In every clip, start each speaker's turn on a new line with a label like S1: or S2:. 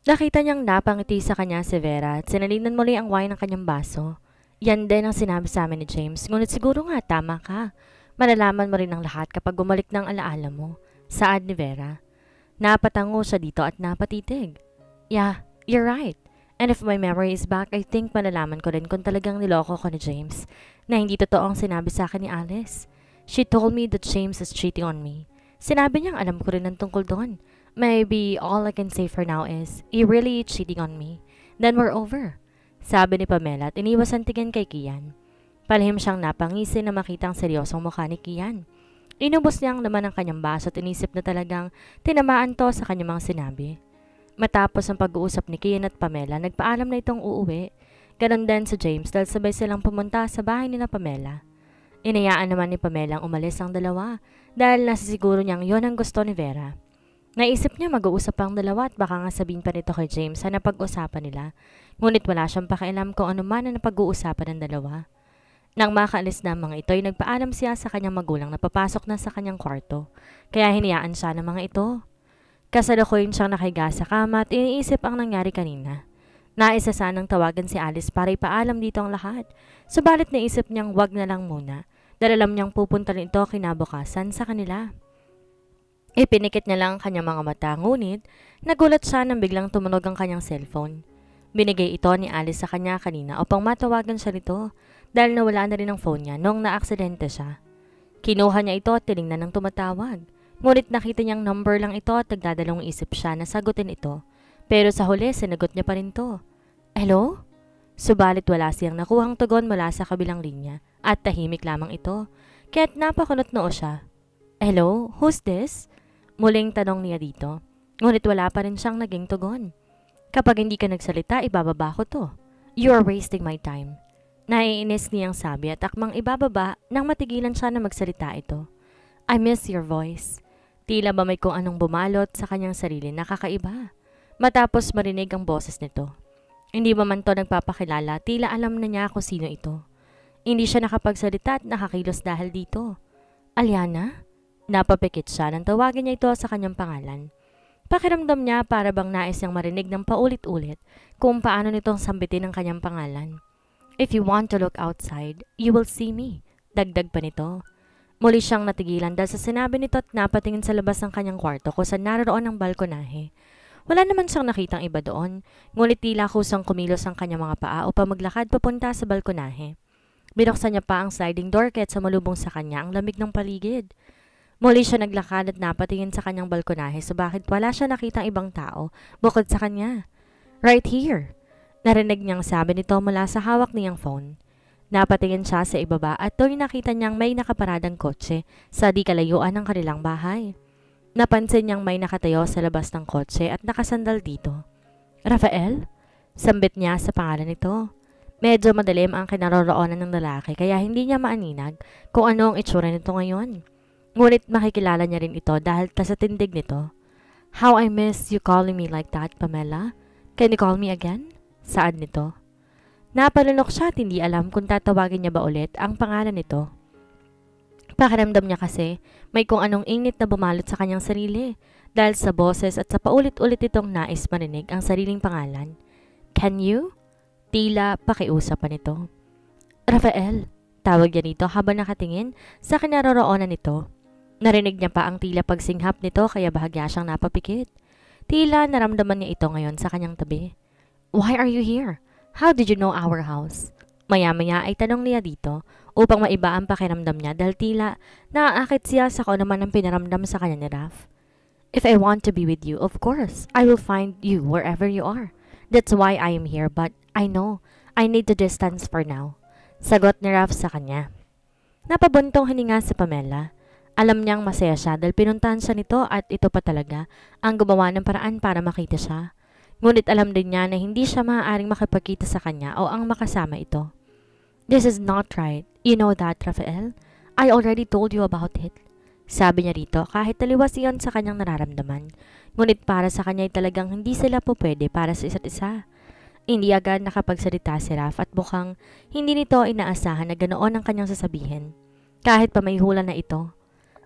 S1: Nakita niyang napangiti sa kanya si Vera at sinalinan muli ang wine ng kanyang baso. Yan din ang sinabi sa amin ni James, ngunit siguro nga tama ka. Malalaman mo rin ang lahat kapag bumalik ng alaala mo. Saad ni Vera. Napatango siya dito at napatitig. Yeah, you're right. And if my memory is back, I think malalaman ko rin kung talagang niloko ko ni James na hindi totoo ang sinabi sa akin ni Alice. She told me that James is cheating on me. Sinabi niyang alam ko rin ang tungkol doon. Maybe all I can say for now is, he really cheating on me. Then we're over. Sabi ni Pamela at iniwas ang tingin kay Kian. Palihim siyang napangisi na makita ang seryosong mukha ni Kian. Inubos niya ang laman ng kanyang baso at inisip na talagang tinamaan to sa kanyang mga sinabi. Matapos ang pag-uusap ni Kian at Pamela, nagpaalam na itong uuwi. Ganon din si James dahil sabay silang pumunta sa bahay ni na Pamela. Inayaan naman ni Pamela ang umalis ang dalawa dahil nasisiguro niyang yon ang gusto ni Vera. Naisip niya mag-uusap ang dalawa at baka nga sabihin pa nito kay James sa napag-usapan nila. Ngunit wala siyang pakialam kung ano man ang napag-uusapan ng dalawa. Nang makaalis na ang mga ito ay nagpaalam siya sa kanyang magulang na papasok na sa kanyang kwarto. Kaya hinayaan siya ng mga ito. Kasalukuyan siyang nakahiga sa kama at iniisip ang nangyari kanina. Naisa sanang tawagan si Alice para ipaalam dito ang lahat. Subalit naisip niyang wag na lang muna dahil alam niyang pupunta rin ito kinabukasan sa kanila. Ipinikit niya lang ang kanyang mga mata, ngunit nagulat siya nang biglang tumunog ang kanyang cellphone. Binigay ito ni Alice sa kanya kanina upang matawagan siya nito dahil nawala na rin ang phone niya noong naaksidente siya. Kinuha niya ito at tinignan ng tumatawag. Ngunit nakita niyang number lang ito at nagdadalawang isip siya na sagutin ito. Pero sa huli, sinagot niya pa rin to. Hello? Subalit wala siyang nakuhang tugon mula sa kabilang linya at tahimik lamang ito. Kaya't napakunot noo siya. Hello? Who's this? Muling tanong niya dito. Ngunit wala pa rin siyang naging tugon. Kapag hindi ka nagsalita, ibababa ko to. You are wasting my time. Naiinis niyang sabi at akmang ibababa nang matigilan siya na magsalita ito. I miss your voice. Tila ba may kung anong bumalot sa kanyang sarili na kakaiba. Matapos marinig ang boses nito. Hindi ba man to nagpapakilala, tila alam na niya kung sino ito. Hindi siya nakapagsalita at nakakilos dahil dito. Aliana? Napapikit siya nang tawagin niya ito sa kanyang pangalan. Pakiramdam niya para bang nais niyang marinig ng paulit-ulit kung paano nitong sambitin ang kanyang pangalan. If you want to look outside, you will see me. Dagdag pa nito. Muli siyang natigilan dahil sa sinabi nito at napatingin sa labas ng kanyang kwarto kung saan naroon ang balkonahe. Wala naman siyang nakitang iba doon, ngunit tila kusang kumilos ang kanyang mga paa upang maglakad papunta sa balkonahe. Binuksan niya pa ang sliding door kahit sumalubong sa kanya ang lamig ng paligid. Muli siya naglakad at napatingin sa kanyang balkonahe bakit wala siya nakitang ibang tao bukod sa kanya. Right here. Narinig niyang sabi nito mula sa hawak niyang phone. Napatingin siya sa ibaba at doon nakita niyang may nakaparadang kotse sa di kalayuan ng kanilang bahay. Napansin niyang may nakatayo sa labas ng kotse at nakasandal dito. Rafael? Sambit niya sa pangalan nito. Medyo madilim ang kinaroroonan ng lalaki kaya hindi niya maaninag kung ano ang itsura nito ngayon. Ngunit makikilala niya rin ito dahil sa tindig nito. How I miss you calling me like that, Pamela. Can you call me again? Saad nito. Napalunok siya at hindi alam kung tatawagin niya ba ulit ang pangalan nito. Pakiramdam niya kasi may kung anong init na bumalot sa kanyang sarili dahil sa boses at sa paulit-ulit itong nais marinig ang sariling pangalan. Can you? Tila pakiusap pa nito. Rafael, tawag niya nito habang nakatingin sa kinaroroonan nito. Narinig niya pa ang tila pagsinghap nito kaya bahagya siyang napapikit. Tila naramdaman niya ito ngayon sa kanyang tabi. Why are you here? How did you know our house? Maya-maya ay tanong niya dito upang maiba ang pakiramdam niya dahil tila naaakit siya sa kung naman ang pinaramdam sa kanya ni Raf. If I want to be with you, of course, I will find you wherever you are. That's why I am here, but I know I need the distance for now. Sagot ni Raf sa kanya. Napabuntong hininga si Pamela. Alam niyang masaya siya dahil pinuntahan siya nito at ito pa talaga ang gumawa ng paraan para makita siya. Ngunit alam din niya na hindi siya maaaring makipagkita sa kanya o ang makasama ito. This is not right. You know that, Rafael? I already told you about it. Sabi niya rito kahit taliwas iyon sa kanyang nararamdaman. Ngunit para sa kanya ay talagang hindi sila po pwede para sa isa't isa. Hindi agad nakapagsalita si Raf at mukhang hindi nito inaasahan na ganoon ang kanyang sasabihin. Kahit pa may hula na ito.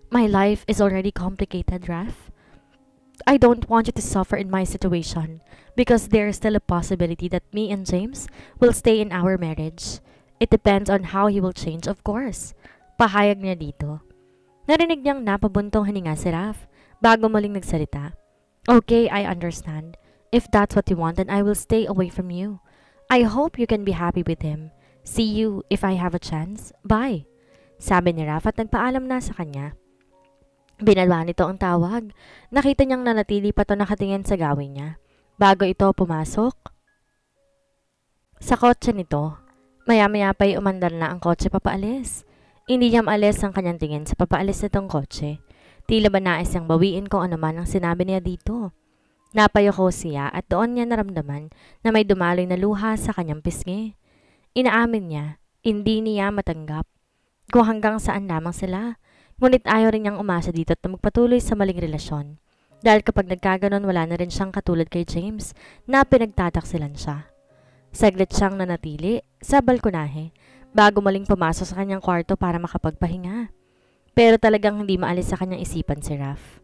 S1: My life is already complicated, Raf. I don't want you to suffer in my situation because there is still a possibility that me and James will stay in our marriage. It depends on how he will change, of course. Pahayag niya dito. Narinig niyang napabuntong hininga si Raph bago muling nagsalita. Okay, I understand. If that's what you want, then I will stay away from you. I hope you can be happy with him. See you if I have a chance. Bye. Sabi ni Raph at nagpaalam na sa kanya. Binalwa nito ang tawag. Nakita niyang nanatili pa to nakatingin sa gawin niya. Bago ito pumasok sa kotse nito. Maya-maya pa'y umandar na ang kotse papaalis. Hindi niya maalis ang kanyang tingin sa papaalis nitong kotse. Tila ba nais niyang bawiin kung ano man ang sinabi niya dito. Napayoko siya at doon niya naramdaman na may dumaloy na luha sa kanyang pisngi. Inaamin niya, hindi niya matanggap kung hanggang saan lamang sila. Ngunit ayaw rin niyang umasa dito at magpatuloy sa maling relasyon. Dahil kapag nagkaganon wala na rin siyang katulad kay James na pinagtataksilan siya. Saglit siyang nanatili sa balkonahe bago muling pumasok sa kanyang kwarto para makapagpahinga. Pero talagang hindi maalis sa kanyang isipan si Raph.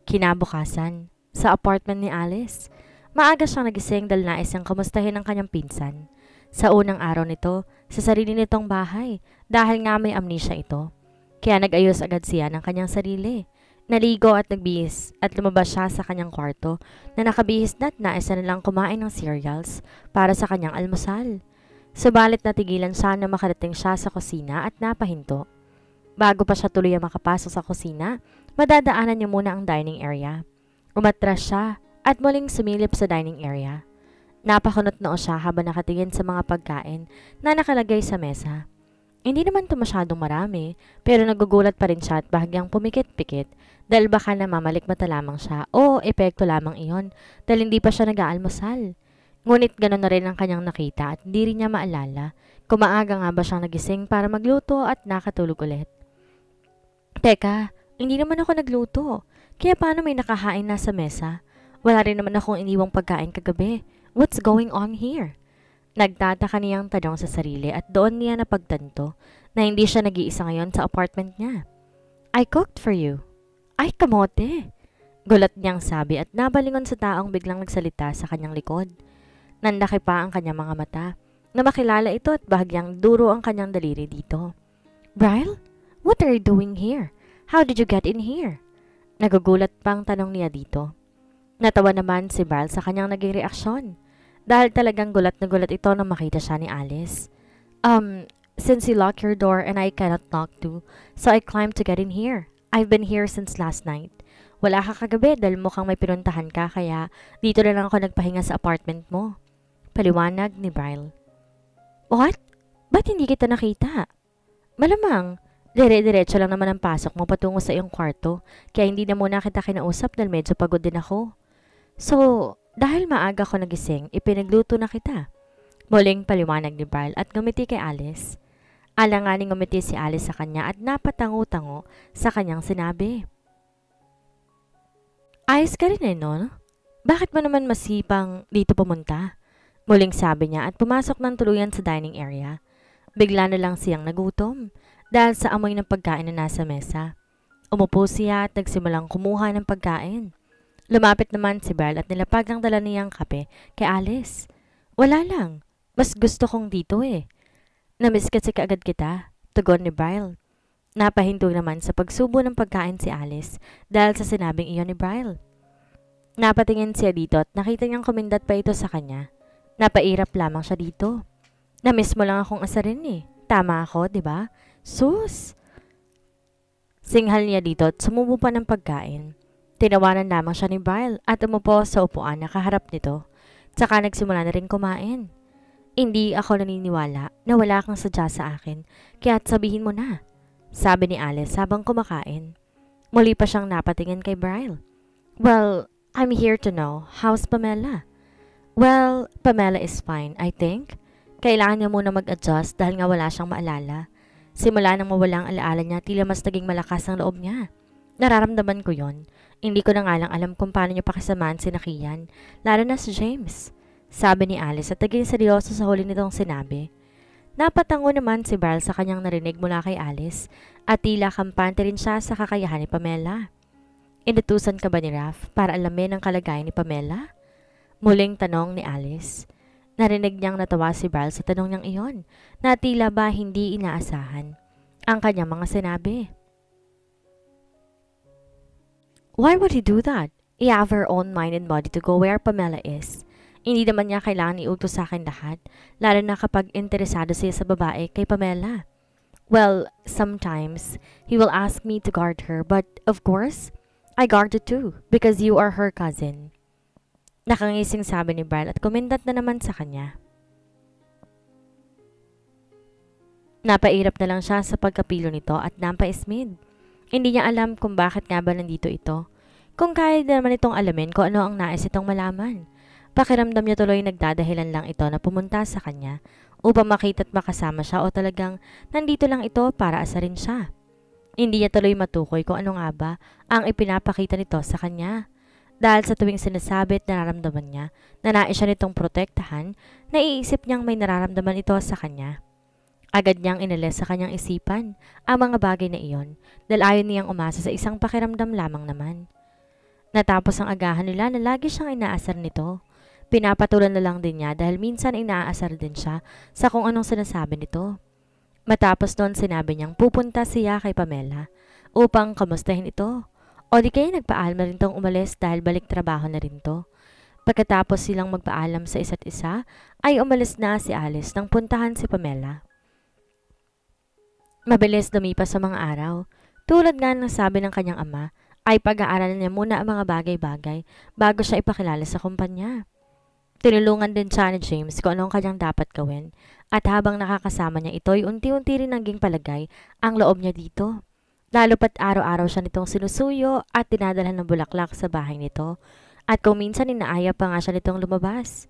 S1: Kinabukasan, sa apartment ni Alice, maaga siyang nagising dahil nais niyang kamustahin ang kanyang pinsan. Sa unang araw nito, sa sarili nitong bahay dahil nga may amnesia ito. Kaya nag-ayos agad siya ng kanyang sarili. Naligo at nagbihis at lumabas siya sa kanyang kwarto na nakabihis na't nais na lang kumain ng cereals para sa kanyang almusal. Subalit natigilan siya na makarating siya sa kusina at napahinto. Bago pa siya tuloy ang makapasok sa kusina, madadaanan niya muna ang dining area. Umatras siya at muling sumilip sa dining area. Napakunot noo siya habang nakatingin sa mga pagkain na nakalagay sa mesa. Hindi naman ito masyadong marami, pero nagugulat pa rin siya at bahagyang pumikit-pikit dahil baka namamalikmata lamang siya o epekto lamang iyon dahil hindi pa siya nag-aalmusal. Ngunit gano'n na rin ang kanyang nakita at hindi rin niya maalala kung maaga nga ba siyang nagising para magluto at nakatulog ulit. Teka, hindi naman ako nagluto. Kaya paano may nakahain na sa mesa? Wala rin naman akong iniwang pagkain kagabi. What's going on here? Nagtataka niyang tanong sa sarili at doon niya napagtanto na hindi siya nag-iisa ngayon sa apartment niya. I cooked for you. Ay, kamote! Gulat niyang sabi at nabalingon sa taong biglang nagsalita sa kanyang likod. Nandaki pa ang kanyang mga mata na makilala ito at bahagyang duro ang kanyang daliri dito. Bryle? What are you doing here? How did you get in here? Nagugulat pang tanong niya dito. Natawa naman si Bryle sa kanyang naging reaksyon. Dahil talagang gulat na gulat ito nang makita siya ni Alice. Since you locked your door and I cannot knock too, so I climbed to get in here. I've been here since last night. Wala ka kagabi dahil mukhang may pinuntahan ka kaya dito na lang ako nagpahinga sa apartment mo. Paliwanag ni Bryle. What? Ba't hindi kita nakita? Malamang, dire-diretso lang naman ang pasok mo patungo sa iyong kwarto kaya hindi na muna kita kinausap dahil medyo pagod din ako. So, dahil maaga ko nagising, ipinagluto na kita. Muling paliwanag ni Bryle at ngumiti kay Alice. Alanganing ngumiti si Alice sa kanya at napatango-tango sa kanyang sinabi. Ayos ka rin no? Bakit mo naman masipang dito pumunta? Muling sabi niya at pumasok ng tuluyan sa dining area. Bigla na lang siyang nagutom dahil sa amoy ng pagkain na nasa mesa. Umupo siya at nagsimulang kumuha ng pagkain. Lumapit naman si Bryle at nilapag ang dala niyang kape kay Alice. Wala lang. Mas gusto kong dito eh. Namiss kasi kaagad kita, tugon ni Bryle. Napahinto naman sa pagsubo ng pagkain si Alice dahil sa sinabing iyon ni Bryle. Napatingin siya dito at nakita niyang kumindat pa ito sa kanya. Napairap lamang siya dito. Namiss mo lang akong asarin eh. Tama ako, di ba? Sus! Singhal niya dito at sumubo pa ng pagkain. Tinawanan lamang siya ni Bryle at umupo sa upuan na kaharap nito. Tsaka nagsimula na rin kumain. Hindi ako naniniwala na wala kang sadya sa akin, kaya't sabihin mo na. Sabi ni Alice habang kumakain. Muli pa siyang napatingin kay Bryle. Well, I'm here to know, how's Pamela? Well, Pamela is fine, I think. Kailangan niya muna mag-adjust dahil nga wala siyang maalala. Simula nang mawala ang alaala niya, tila mas naging malakas ang loob niya. Nararamdaman ko yon. Hindi ko na nga lang alam kung paano niya pakisamaan si Kian, lalo na si James. Sabi ni Alice at naging seryoso sa huli nitong sinabi. Napatango naman si Bryle sa kanyang narinig mula kay Alice at tila kampante rin siya sa kakayahan ni Pamela. Inutusan ka ba ni Raph para alamin ang kalagayan ni Pamela? Muling tanong ni Alice. Narinig niyang natawa si Bral sa tanong niyang iyon na tila ba hindi inaasahan ang kanyang mga sinabi. Why would he do that? I have her own mind and body to go where Pamela is. Hindi naman niya kailangan iutos sa akin lahat, lalo na kapag interesado siya sa babae kay Pamela. Well, sometimes he will ask me to guard her, but of course, I guard her too because you are her cousin. Nakangising sabi ni Bral at kumindat na naman sa kanya. Napairap na lang siya sa pagkapilo nito at napaismid. Hindi niya alam kung bakit nga ba nandito ito. Kung kaya naman itong alamin kung ano ang nais itong malaman. Pakiramdam niya tuloy nagdadahilan lang ito na pumunta sa kanya upang makita at makasama siya o talagang nandito lang ito para asarin siya. Hindi niya tuloy matukoy kung ano nga ba ang ipinapakita nito sa kanya. Dahil sa tuwing sinasabi at nararamdaman niya na nais siya nitong protektahan, naiisip niyang may nararamdaman ito sa kanya. Agad niyang inalis sa kanyang isipan ang mga bagay na iyon dahil ayaw niyang umasa sa isang pakiramdam lamang naman. Natapos ang agahan nila na lagi siyang inaasar nito. Pinapatulan na lang din niya dahil minsan inaasar din siya sa kung anong sinasabi nito. Matapos noon sinabi niyang pupunta siya kay Pamela upang kamustahin ito. O di kaya nagpaalam na rin tong umalis dahil balik trabaho na rin to. Pagkatapos silang magpaalam sa isa't isa ay umalis na si Alice nang puntahan si Pamela. Mabilis lumipas sa mga araw. Tulad nga ng sabi ng kanyang ama, ay pag-aaralan niya muna ang mga bagay-bagay bago siya ipakilala sa kumpanya. Tinulungan din siya ni James kung anong kanyang dapat gawin at habang nakakasama niya ito ay unti-unti rin naging palagay ang loob niya dito. Lalo pat araw-araw siya nitong sinusuyo at dinadalhan ng bulaklak sa bahay nito at kung minsan inaaya pa nga siya nitong lumabas.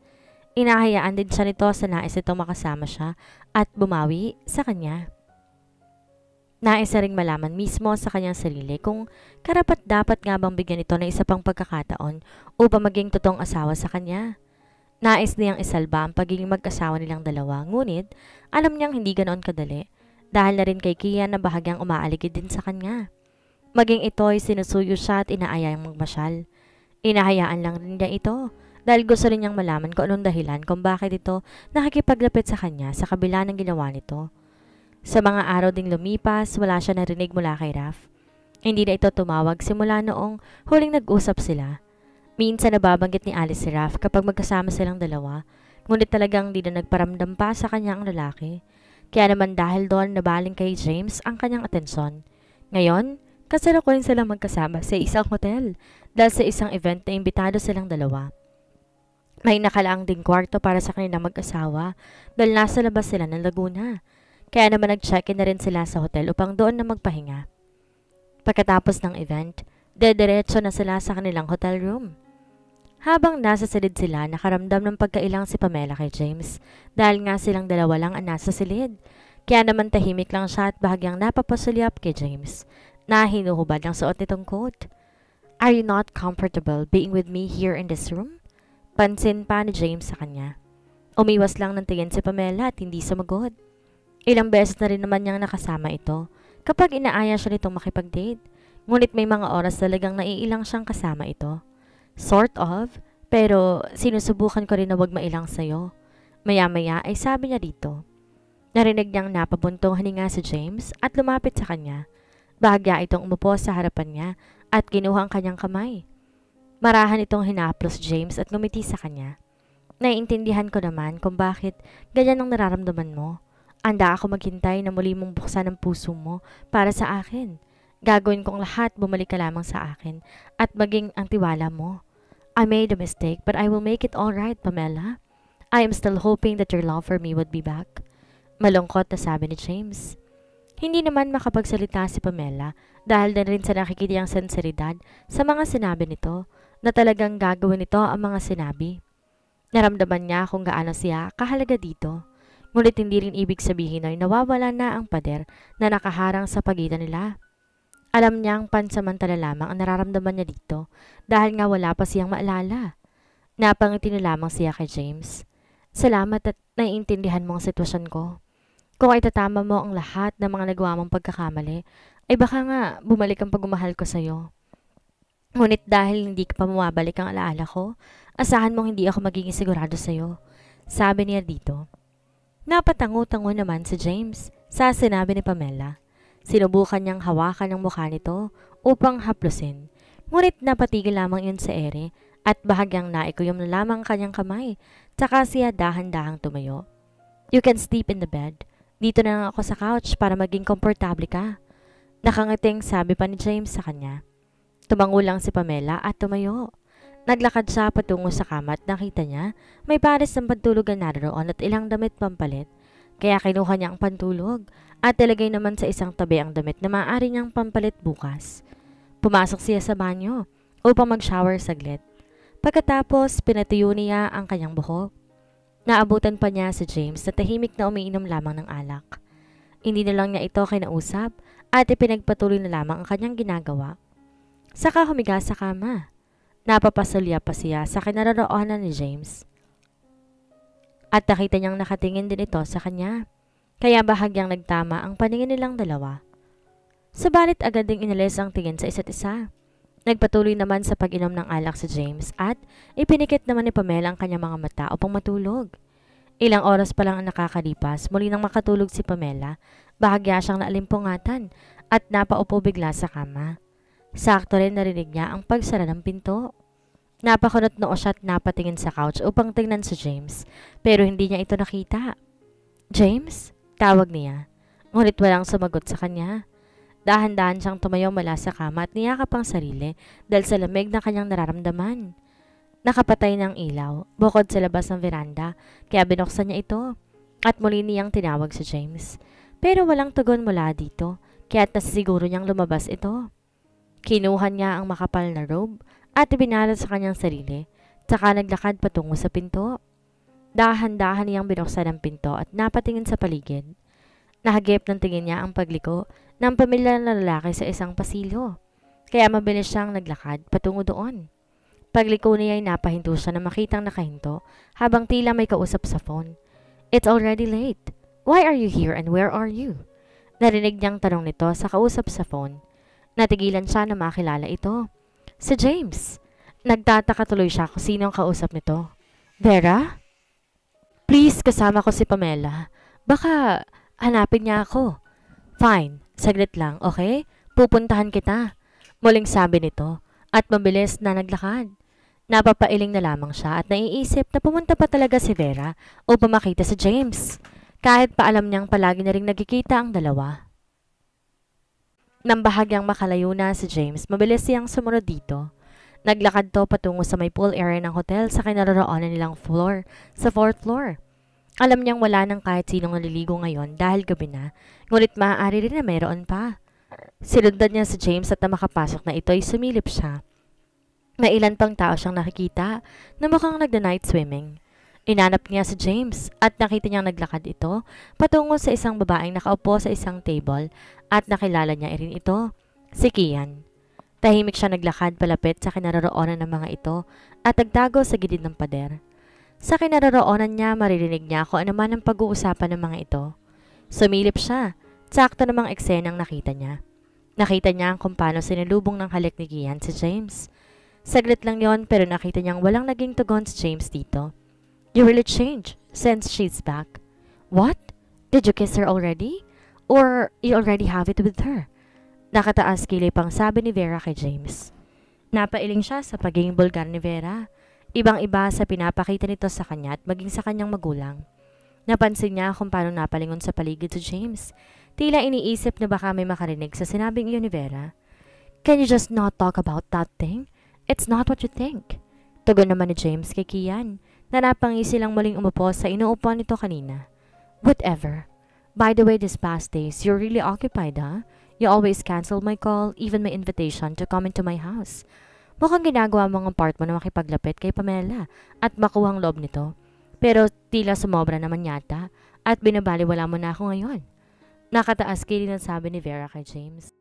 S1: Inahayaan din siya nito sa nais nitong makasama siya at bumawi sa kanya. Nais ring malaman mismo sa kanyang sarili kung karapat-dapat nga bang bigyan ito ng isa pang pagkakataon upang maging totoong asawa sa kanya. Nais niyang isalba ang pagiging mag-asawa nilang dalawa, ngunit alam niyang hindi ganoon kadali dahil na rin kay Kian na bahagyang umaaligid din sa kanya. Maging ito ay sinusuyo siya at inaayang magmasyal. Inahayaan lang rin niya ito dahil gusto rin niyang malaman kung anong dahilan kung bakit ito nakikipaglapit sa kanya sa kabila ng ginawa nito. Sa mga araw ding lumipas, wala siya narinig mula kay Raph. Hindi na ito tumawag simula noong huling nag-usap sila. Minsan nababanggit ni Alice si Raph kapag magkasama silang dalawa, ngunit talagang di na nagparamdam pa sa kanya ang lalaki. Kaya naman dahil doon nabaling kay James ang kanyang atensyon. Ngayon, kasalukuyan silang magkasama sa isang hotel dahil sa isang event na imbitado silang dalawa. May nakalaang ding kwarto para sa kanilang mag-asawa dahil nasa labas sila ng Laguna. Kaya naman nag-check-in na rin sila sa hotel upang doon na magpahinga. Pagkatapos ng event, dediretso na sila sa kanilang hotel room. Habang nasa silid sila, nakaramdam ng pagkailang si Pamela kay James dahil nga silang dalawa lang ang nasa silid. Kaya naman tahimik lang siya at bahagyang napapasulyap kay James na hinuhubad ang suot nitong coat. Are you not comfortable being with me here in this room? Pansin pa ni James sa kanya. Umiwas lang ng tingin si Pamela at hindi sumagot. Ilang beses na rin naman niyang nakasama ito kapag inaaya siya nitong makipag-date. Ngunit may mga oras talagang naiilang siyang kasama ito. Sort of, pero sinusubukan ko rin na wag mailang sa'yo. Maya-maya ay sabi niya dito. Narinig niyang napabuntong hininga si James at lumapit sa kanya. Bahagya itong umupo sa harapan niya at kinuha ang kanyang kamay. Marahan itong hinaplos James at ngumiti sa kanya. Naiintindihan ko naman kung bakit ganyan ang nararamdaman mo. Anda ako maghintay na muli mong buksan ang puso mo para sa akin. Gagawin kong lahat, bumalik ka lamang sa akin at maging ang tiwala mo. I made a mistake but I will make it all right, Pamela. I am still hoping that your love for me would be back. Malungkot na sabi ni James. Hindi naman makapagsalita si Pamela dahil na rin sa nakikitiyang senseridad sa mga sinabi nito na talagang gagawin nito ang mga sinabi. Naramdaman niya kung gaano siya kahalaga dito. Ngunit hindi rin ibig sabihin ay nawawala na ang pader na nakaharang sa pagitan nila. Alam niyang pansamantala lamang ang nararamdaman niya dito dahil nga wala pa siyang maalala. Napangiti na lamang siya kay James. Salamat at naiintindihan mo ang sitwasyon ko. Kung itatama mo ang lahat ng mga nagawa mong pagkakamali, ay baka nga bumalik ang pagmamahal ko sa'yo. Ngunit dahil hindi ka pa bumabalik ang alaala ko, asahan mong hindi ako magiging sigurado sa'yo. Sabi niya dito. Napatango-tango naman si James sa sinabi ni Pamela. Sinubukan niyang hawakan ang mukha nito upang haplusin. Ngunit napatigil lamang yun sa ere at bahagyang naikuyom na lamang kanyang kamay. Tsaka siya dahan-dahang tumayo. You can sleep in the bed. Dito na lang ako sa couch para maging komportable ka. Nakangiting sabi pa ni James sa kanya. Tumango lang si Pamela at tumayo. Naglakad siya patungo sa kama at nakita niya may pares ng pantulog na naroon at ilang damit pampalit. Kaya kinuha niya ang pantulog at ilagay naman sa isang tabi ang damit na maaari niyang pampalit bukas. Pumasok siya sa banyo upang mag-shower saglit. Pagkatapos, pinatuyo niya ang kanyang buhok. Naabutan pa niya si James na tahimik na umiinom lamang ng alak. Hindi na lang niya ito kinausap at ipinagpatuloy na lamang ang kanyang ginagawa. Saka humiga sa kama. Napapasulya pa siya sa kinaroroonan ni James. At nakita niyang nakatingin din ito sa kanya. Kaya bahagyang nagtama ang paningin nilang dalawa. Subalit agad ding inalis ang tingin sa isa't isa. Nagpatuloy naman sa pag-inom ng alak si James at ipinikit naman ni Pamela ang kanyang mga mata upang matulog. Ilang oras pa lang ang nakakalipas, muli nang makatulog si Pamela. Bahagya siyang naalimpungatan at napaupo bigla sa kama. Sakto rin narinig niya ang pagsara ng pinto. Napakunot noo siya at napatingin sa couch upang tingnan si James, pero hindi niya ito nakita. James? Tawag niya. Ngunit walang sumagot sa kanya. Dahan-dahan siyang tumayo mula sa kama at niyakap ang sarili dahil sa lamig na kanyang nararamdaman. Nakapatay ng ilaw, bukod sa labas ng veranda, kaya binuksan niya ito at muli niyang tinawag si James. Pero walang tugon mula dito, kaya't nasisiguro niyang lumabas ito. Kinuha niya ang makapal na robe at ibinalot sa kanyang sarili, tsaka naglakad patungo sa pinto. Dahan-dahan niyang binuksan ang pinto at napatingin sa paligid. Nahagip ng tingin niya ang pagliko ng pamilyar na lalaki sa isang pasilyo, kaya mabilis siyang naglakad patungo doon. Pagliko niya ay napahinto siya na makitang nakahinto habang tila may kausap sa phone. It's already late. Why are you here and where are you? Narinig niyang tanong nito sa kausap sa phone. Natigilan siya na makilala ito. Si James. Nagtataka tuloy siya kung sino ang kausap nito. Vera? Please, kasama ko si Pamela. Baka hanapin niya ako. Fine, saglit lang, okay? Pupuntahan kita. Muling sabi nito at mabilis na naglakad. Napapailing na lamang siya at naiisip na pumunta pa talaga si Vera upang makita si James. Kahit pa alam niyang palagi na ring nagkikita ang dalawa. Nang bahagyang makalayo na si James, mabilis siyang sumunod dito. Naglakad to patungo sa may pool area ng hotel sa kinaroroonan nilang floor, sa 4th floor. Alam niyang wala nang kahit sinong naliligo ngayon dahil gabi na, ngunit maaari rin na mayroon pa. Sinundan niya si James at na makapasok na ito ay sumilip siya. May ilan pang tao siyang nakikita na mukhang nagda-night swimming. Inanap niya si James at nakita niyang naglakad ito patungo sa isang babaeng nakaupo sa isang table at nakilala niya rin ito, si Kian. Tahimik siya naglakad palapit sa kinaroroonan ng mga ito at nagtago sa gilid ng pader. Sa kinaroroonan niya maririnig niya kung ano man ang pag-uusapan ng mga ito. Sumilip siya, sakto namang eksenang nakita niya. Nakita niya kung paano sinulubong ng halik ni Kian si James. Saglit lang yon pero nakita niyang walang naging tugon si James dito. You really changed since she's back. What? Did you kiss her already? Or you already have it with her? Nakataas kilay pang sabi ni Vera kay James. Napailing siya sa pagiging bulgar ni Vera. Ibang-iba sa pinapakita nito sa kanya at maging sa kanyang magulang. Napansin niya kung paano napalingon sa paligid si James. Tila iniisip na baka may makarinig sa sinabing iyon ni Vera. Can you just not talk about that thing? It's not what you think. Tugon naman ni James kay Kian. Na napangisi lang muling umupo sa inuupuan nito kanina. Whatever. By the way, this past days, you're really occupied, huh? You always cancel my call, even my invitation to come into my house. Mukhang ginagawa mo ang part mo na makipaglapit kay Pamela at makuha ang loob nito. Pero tila sumobra naman yata at binabaliwala mo na ako ngayon. Nakataas kilay ng sabi ni Vera kay James.